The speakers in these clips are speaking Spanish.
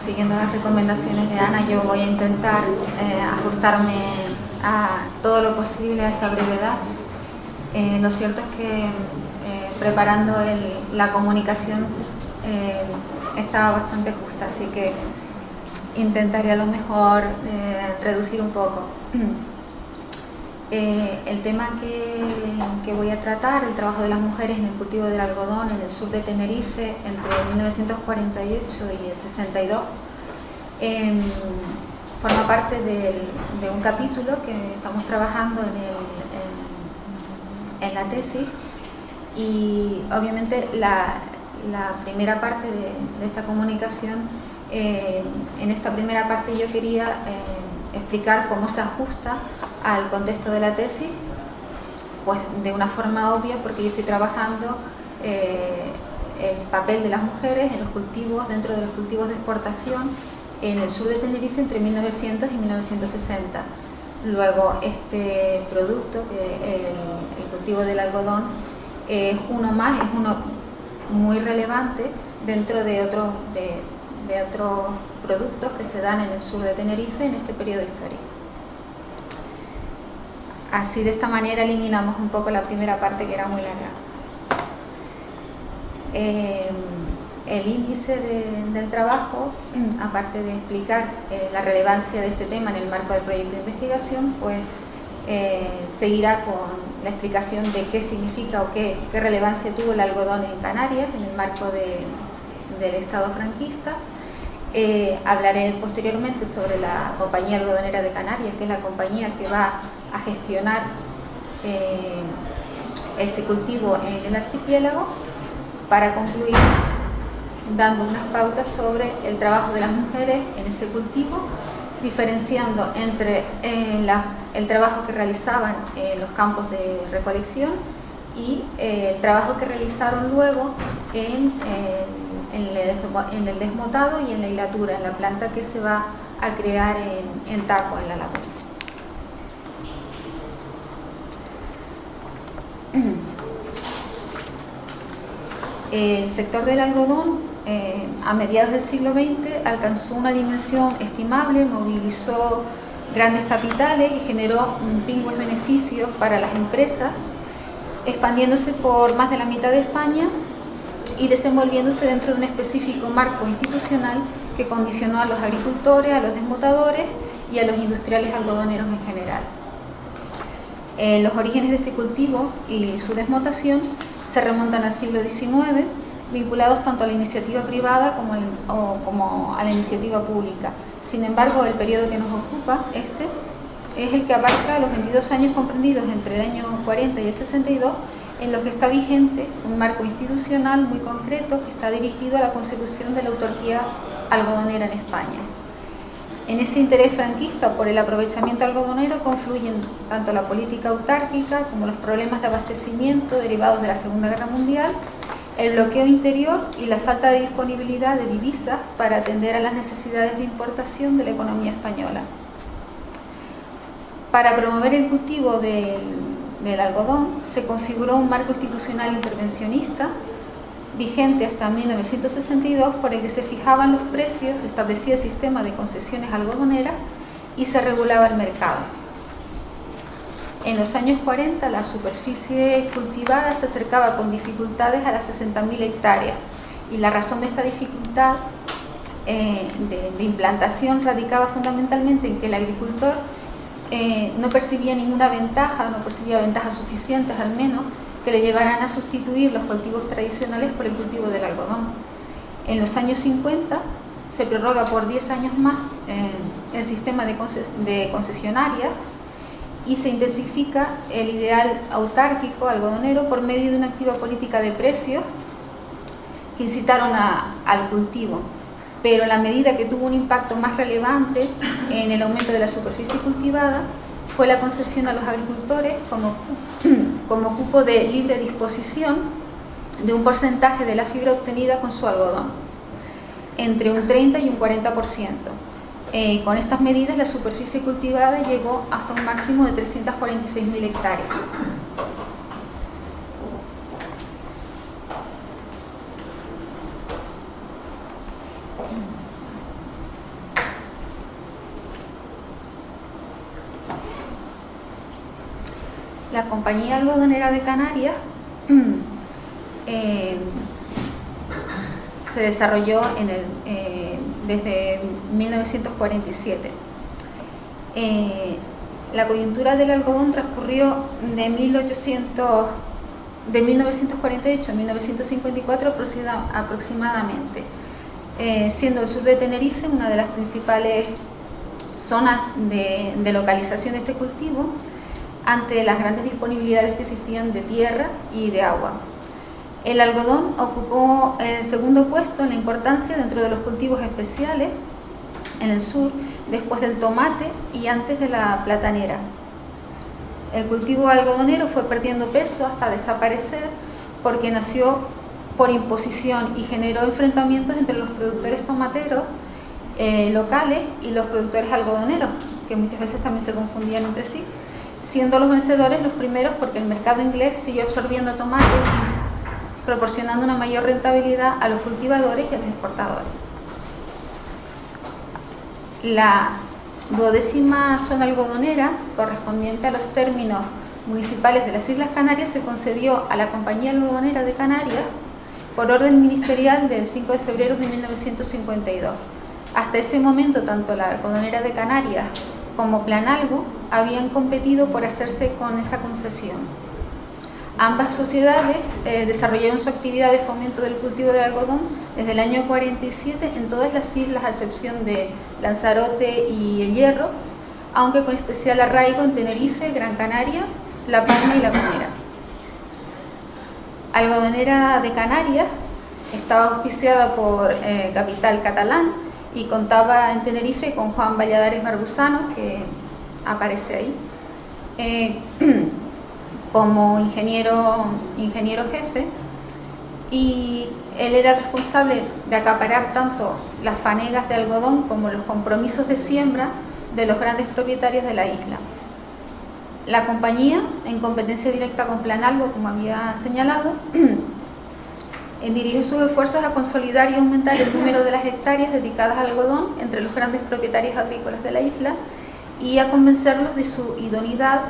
siguiendo las recomendaciones de Ana, yo voy a intentar ajustarme a todo lo posible a esa brevedad. Lo cierto es que preparando la comunicación estaba bastante justa, así que intentaré a lo mejor reducir un poco. El tema que voy a tratar, el trabajo de las mujeres en el cultivo del algodón en el sur de Tenerife entre 1948 y el 62, forma parte de un capítulo que estamos trabajando en la tesis, y obviamente la primera parte de esta comunicación, en esta primera parte yo quería explicar cómo se ajusta al contexto de la tesis, pues de una forma obvia, porque yo estoy trabajando el papel de las mujeres en los cultivos, dentro de los cultivos de exportación en el sur de Tenerife entre 1900 y 1960. Luego este producto, el cultivo del algodón, es uno muy relevante dentro de otros productos que se dan en el sur de Tenerife en este periodo histórico. Así, de esta manera eliminamos un poco la primera parte, que era muy larga. El índice del trabajo, aparte de explicar la relevancia de este tema en el marco del proyecto de investigación, pues seguirá con la explicación de qué significa o qué relevancia tuvo el algodón en Canarias en el marco del Estado franquista. Hablaré posteriormente sobre la Compañía Algodonera de Canarias, que es la compañía que va a gestionar ese cultivo en el archipiélago, para concluir dando unas pautas sobre el trabajo de las mujeres en ese cultivo, diferenciando entre el trabajo que realizaban en los campos de recolección y el trabajo que realizaron luego en el desmotado y en la hilatura, en la planta que se va a crear en Taco, en la laguna. El sector del algodón a mediados del siglo XX alcanzó una dimensión estimable, movilizó grandes capitales y generó pingües beneficios para las empresas, expandiéndose por más de la mitad de España y desenvolviéndose dentro de un específico marco institucional que condicionó a los agricultores, a los desmotadores y a los industriales algodoneros en general. Los orígenes de este cultivo y su desmotación se remontan al siglo XIX, vinculados tanto a la iniciativa privada como a la iniciativa pública. Sin embargo, el periodo que nos ocupa, es el que abarca los 22 años comprendidos entre el año 40 y el 62, en los que está vigente un marco institucional muy concreto que está dirigido a la consecución de la autarquía algodonera en España. En ese interés franquista por el aprovechamiento algodonero confluyen tanto la política autárquica como los problemas de abastecimiento derivados de la Segunda Guerra Mundial, el bloqueo interior y la falta de disponibilidad de divisas para atender a las necesidades de importación de la economía española. Para promover el cultivo del algodón se configuró un marco institucional intervencionista vigente hasta 1962, por el que se fijaban los precios, se establecía el sistema de concesiones algodoneras y se regulaba el mercado. En los años 40 la superficie cultivada se acercaba con dificultades a las 60.000 hectáreas, y la razón de esta dificultad de implantación radicaba fundamentalmente en que el agricultor no percibía ninguna ventaja, no percibía ventajas suficientes al menos, que le llevarán a sustituir los cultivos tradicionales por el cultivo del algodón. En los años 50 se prorroga por 10 años más el sistema de concesionarias y se intensifica el ideal autárquico algodonero por medio de una activa política de precios que incitaron al cultivo. Pero la medida que tuvo un impacto más relevante en el aumento de la superficie cultivada fue la concesión a los agricultores como cupo de libre disposición de un porcentaje de la fibra obtenida con su algodón, entre un 30 y un 40%. Con estas medidas la superficie cultivada llegó hasta un máximo de 346.000 hectáreas. La Compañía Algodonera de Canarias se desarrolló desde 1947. La coyuntura del algodón transcurrió de 1948 a 1954 aproximadamente, siendo el sur de Tenerife una de las principales zonas de localización de este cultivo ante las grandes disponibilidades que existían de tierra y de agua. El algodón ocupó el segundo puesto en la importancia dentro de los cultivos especiales en el sur, después del tomate y antes de la platanera. El cultivo algodonero fue perdiendo peso hasta desaparecer porque nació por imposición y generó enfrentamientos entre los productores tomateros locales y los productores algodoneros, que muchas veces también se confundían entre sí, siendo los vencedores los primeros porque el mercado inglés siguió absorbiendo tomates y proporcionando una mayor rentabilidad a los cultivadores y a los exportadores. La 12ª zona algodonera, correspondiente a los términos municipales de las Islas Canarias, se concedió a la Compañía Algodonera de Canarias por orden ministerial del 5 de febrero de 1952. Hasta ese momento, tanto la Algodonera de Canarias como Planalgo habían competido por hacerse con esa concesión. Ambas sociedades desarrollaron su actividad de fomento del cultivo de algodón desde el año 47 en todas las islas, a excepción de Lanzarote y El Hierro, aunque con especial arraigo en Tenerife, Gran Canaria, La Palma y La Gomera. Algodonera de Canarias estaba auspiciada por Capital Catalán y contaba en Tenerife con Juan Valladares Barbusano, que aparece ahí, como ingeniero jefe, y él era responsable de acaparar tanto las fanegas de algodón como los compromisos de siembra de los grandes propietarios de la isla. La compañía, en competencia directa con Planalgo, como había señalado, dirigió sus esfuerzos a consolidar y aumentar el número de las hectáreas dedicadas al algodón entre los grandes propietarios agrícolas de la isla y a convencerlos de su idoneidad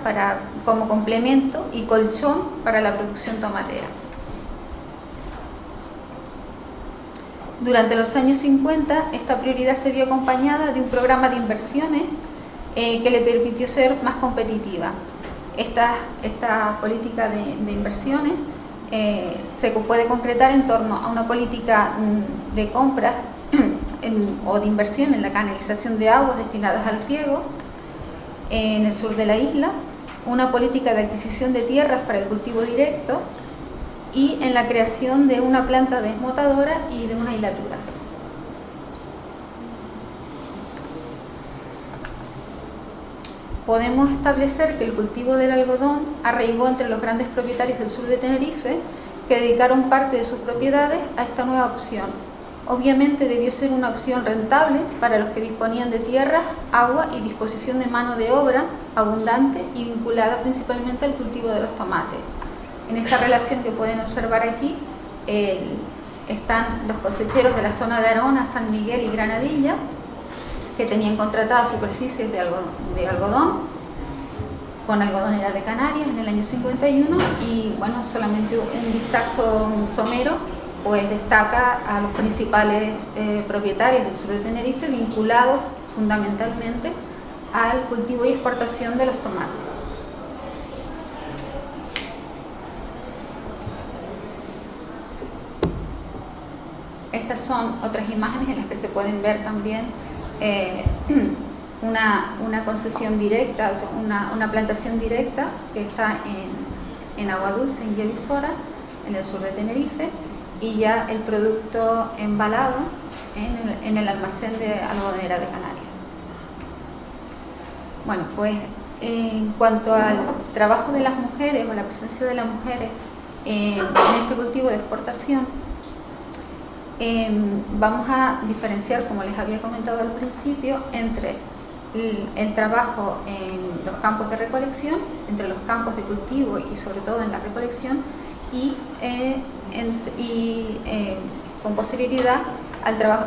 como complemento y colchón para la producción tomatera. Durante los años 50, esta prioridad se vio acompañada de un programa de inversiones que le permitió ser más competitiva. Esta política de inversiones se puede concretar en torno a una política de compras o de inversión en la canalización de aguas destinadas al riego en el sur de la isla, una política de adquisición de tierras para el cultivo directo y en la creación de una planta desmotadora y de una hilatura. Podemos establecer que el cultivo del algodón arraigó entre los grandes propietarios del sur de Tenerife, que dedicaron parte de sus propiedades a esta nueva opción. Obviamente debió ser una opción rentable para los que disponían de tierras, agua y disposición de mano de obra abundante y vinculada principalmente al cultivo de los tomates. En esta relación que pueden observar aquí están los cosecheros de la zona de Arona, San Miguel y Granadilla, que tenían contratadas superficies de algodón con Algodonera de Canarias en el año 51, y bueno, solamente un vistazo somero pues destaca a los principales propietarios del sur de Tenerife vinculados fundamentalmente al cultivo y exportación de los tomates. Estas son otras imágenes en las que se pueden ver también una concesión directa, o sea, una plantación directa que está en Agua Dulce, en Yelisora, en el sur de Tenerife, y ya el producto embalado en el almacén de Algodonera de Canarias. Bueno, pues en cuanto al trabajo de las mujeres o la presencia de las mujeres en este cultivo de exportación, vamos a diferenciar, como les había comentado al principio, entre el trabajo en los campos de recolección, entre los campos de cultivo y sobre todo en la recolección, y con posterioridad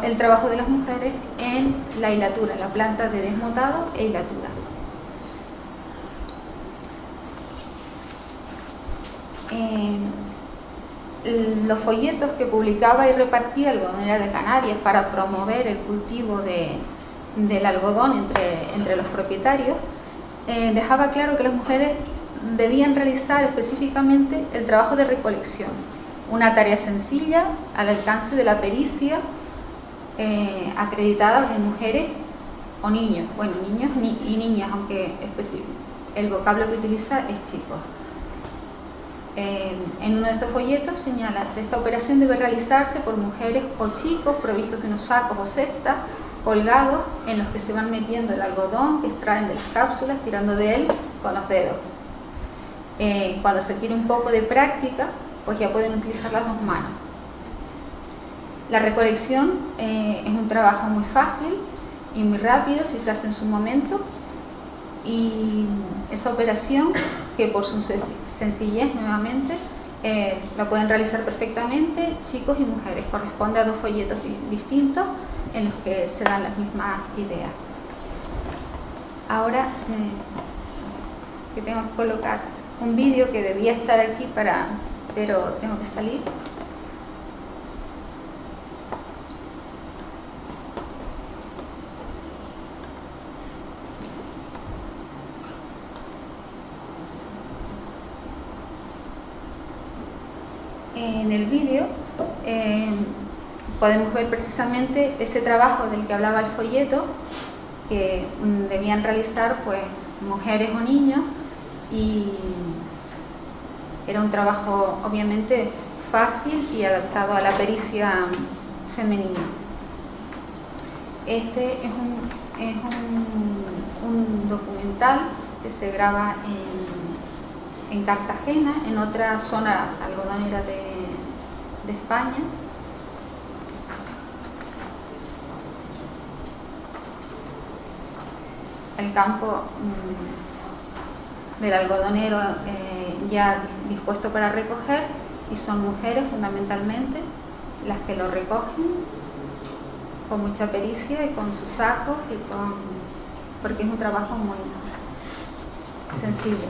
el trabajo de las mujeres en la hilatura, la planta de desmotado e hilatura. Los folletos que publicaba y repartía Algodonera de Canarias para promover el cultivo del algodón entre los propietarios, dejaba claro que las mujeres debían realizar específicamente el trabajo de recolección, una tarea sencilla al alcance de la pericia acreditada de mujeres o niños, bueno, niños y niñas, aunque el vocablo que utiliza es chicos. En uno de estos folletos señala: esta operación debe realizarse por mujeres o chicos provistos de unos sacos o cestas colgados en los que se van metiendo el algodón que extraen de las cápsulas, tirando de él con los dedos. Cuando se quiere un poco de práctica, pues ya pueden utilizar las dos manos. La recolección es un trabajo muy fácil y muy rápido si se hace en su momento, y esa operación, que por su sencillez nuevamente la pueden realizar perfectamente chicos y mujeres, corresponde a dos folletos distintos en los que se dan las mismas ideas. Ahora que tengo que colocar un vídeo que debía estar aquí pero tengo que salir. En el vídeo podemos ver precisamente ese trabajo del que hablaba el folleto, que debían realizar pues mujeres o niños, y era un trabajo obviamente fácil y adaptado a la pericia femenina. Este es un documental que se graba en Cartagena, en otra zona algodonera de España. El campo del algodonero ya dispuesto para recoger, y son mujeres fundamentalmente las que lo recogen con mucha pericia y con sus sacos, porque es un trabajo muy sencillo.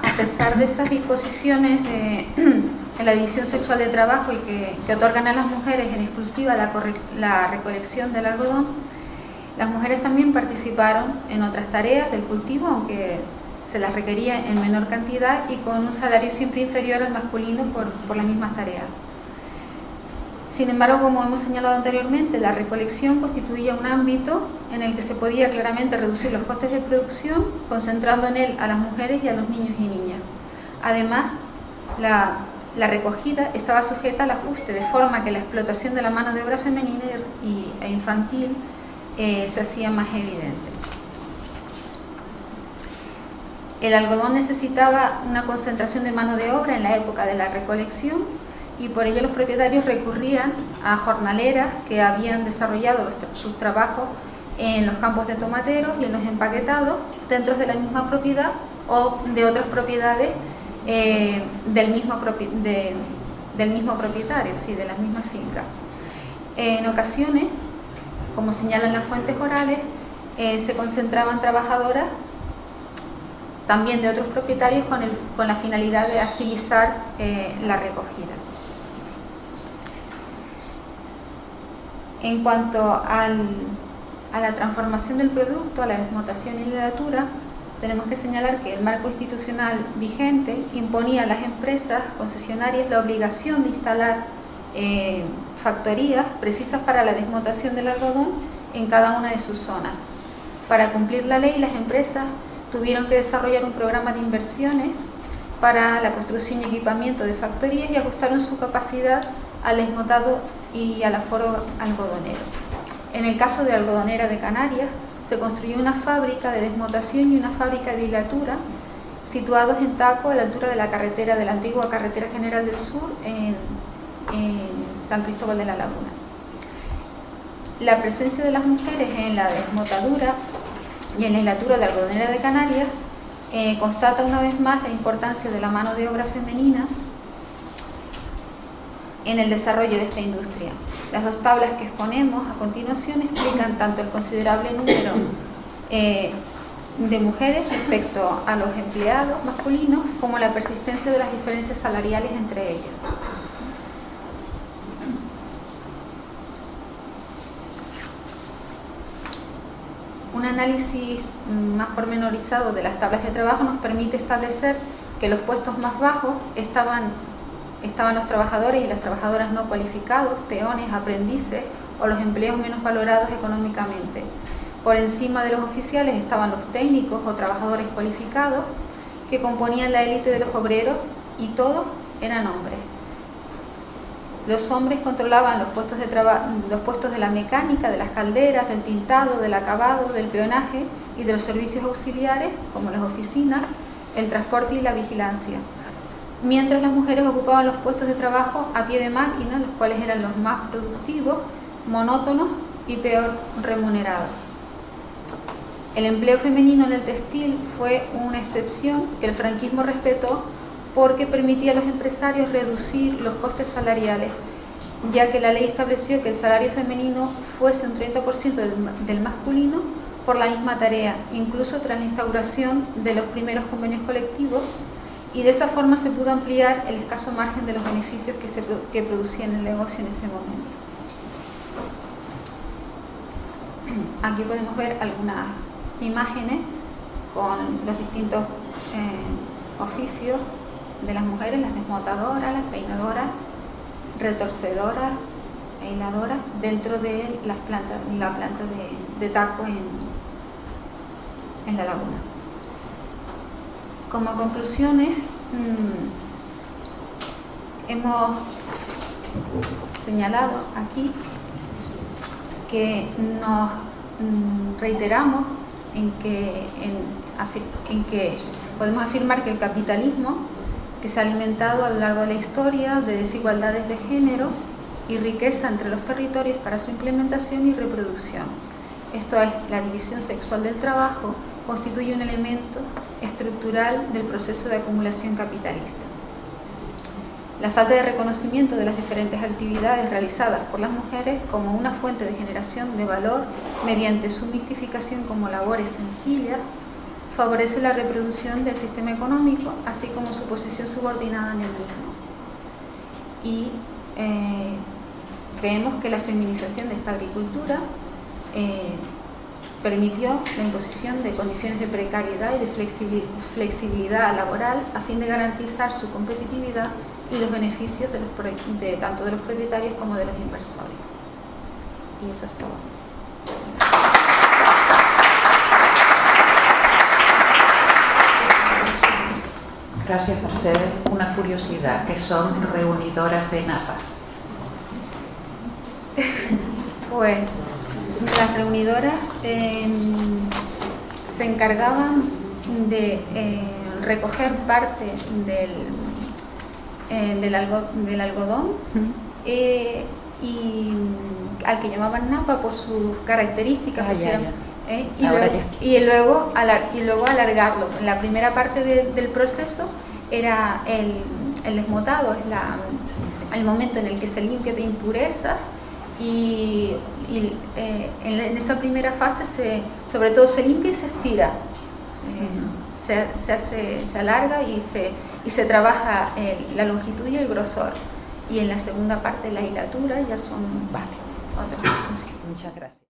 A pesar de esas disposiciones en la división sexual de trabajo y que otorgan a las mujeres en exclusiva la recolección del algodón, las mujeres también participaron en otras tareas del cultivo, aunque se las requería en menor cantidad y con un salario siempre inferior al masculino por las mismas tareas. Sin embargo, como hemos señalado anteriormente, la recolección constituía un ámbito en el que se podía claramente reducir los costes de producción, concentrando en él a las mujeres y a los niños y niñas. Además, la recogida estaba sujeta al ajuste, de forma que la explotación de la mano de obra femenina e infantil se hacía más evidente. El algodón necesitaba una concentración de mano de obra en la época de la recolección, y por ello los propietarios recurrían a jornaleras que habían desarrollado sus trabajos en los campos de tomateros y en los empaquetados dentro de la misma propiedad o de otras propiedades del mismo propietario, sí, de las mismas fincas. En ocasiones, como señalan las fuentes orales, se concentraban trabajadoras también de otros propietarios con la finalidad de agilizar la recogida. En cuanto a la transformación del producto, a la desmotación y hidratura, tenemos que señalar que el marco institucional vigente imponía a las empresas concesionarias la obligación de instalar factorías precisas para la desmotación del algodón en cada una de sus zonas. Para cumplir la ley, las empresas tuvieron que desarrollar un programa de inversiones para la construcción y equipamiento de factorías y ajustaron su capacidad al desmotado y al aforo algodonero. En el caso de Algodonera de Canarias, se construyó una fábrica de desmotación y una fábrica de hilatura situados en Taco, a la altura de la antigua Carretera General del Sur, en San Cristóbal de la Laguna. La presencia de las mujeres en la desmotadura y en la hilatura de Algodonera de Canarias constata una vez más la importancia de la mano de obra femenina en el desarrollo de esta industria. Las dos tablas que exponemos a continuación explican tanto el considerable número de mujeres respecto a los empleados masculinos como la persistencia de las diferencias salariales entre ellos. Un análisis más pormenorizado de las tablas de trabajo nos permite establecer que los puestos más bajos estaban los trabajadores y las trabajadoras no cualificados, peones, aprendices o los empleos menos valorados económicamente. Por encima de los oficiales estaban los técnicos o trabajadores cualificados que componían la élite de los obreros y todos eran hombres. Los hombres controlaban los puestos de la mecánica, de las calderas, del tintado, del acabado, del peonaje y de los servicios auxiliares, como las oficinas, el transporte y la vigilancia. Mientras las mujeres ocupaban los puestos de trabajo a pie de máquina, los cuales eran los más productivos, monótonos y peor remunerados. El empleo femenino en el textil fue una excepción que el franquismo respetó porque permitía a los empresarios reducir los costes salariales, ya que la ley estableció que el salario femenino fuese un 30% del masculino por la misma tarea, incluso tras la instauración de los primeros convenios colectivos, y de esa forma se pudo ampliar el escaso margen de los beneficios que producía en el negocio en ese momento. Aquí podemos ver algunas imágenes con los distintos oficios de las mujeres, las desmotadoras, las peinadoras, retorcedoras e hiladoras dentro de la planta de Taco en la laguna. Como conclusiones, hemos señalado aquí que nos reiteramos en que podemos afirmar que el capitalismo, que se ha alimentado a lo largo de la historia de desigualdades de género y riqueza entre los territorios para su implementación y reproducción. Esto es, la división sexual del trabajo constituye un elemento estructural del proceso de acumulación capitalista. La falta de reconocimiento de las diferentes actividades realizadas por las mujeres como una fuente de generación de valor mediante su mistificación como labores sencillas favorece la reproducción del sistema económico, así como su posición subordinada en el mismo. Y creemos que la feminización de esta agricultura permitió la imposición de condiciones de precariedad y de flexibilidad laboral a fin de garantizar su competitividad y los beneficios tanto de los propietarios como de los inversores. Y eso es todo. Gracias, Mercedes. Una curiosidad, ¿qué son reunidoras de napa? Pues las reunidoras se encargaban de recoger parte del algodón y al que llamaban napa por sus características, y luego alargarlo. La primera parte del proceso era el desmotado, es el momento en el que se limpia de impurezas y en esa primera fase sobre todo se limpia y se estira, se alarga y se trabaja la longitud y el grosor, y en la segunda parte la hilatura ya son otras funciones. Muchas gracias.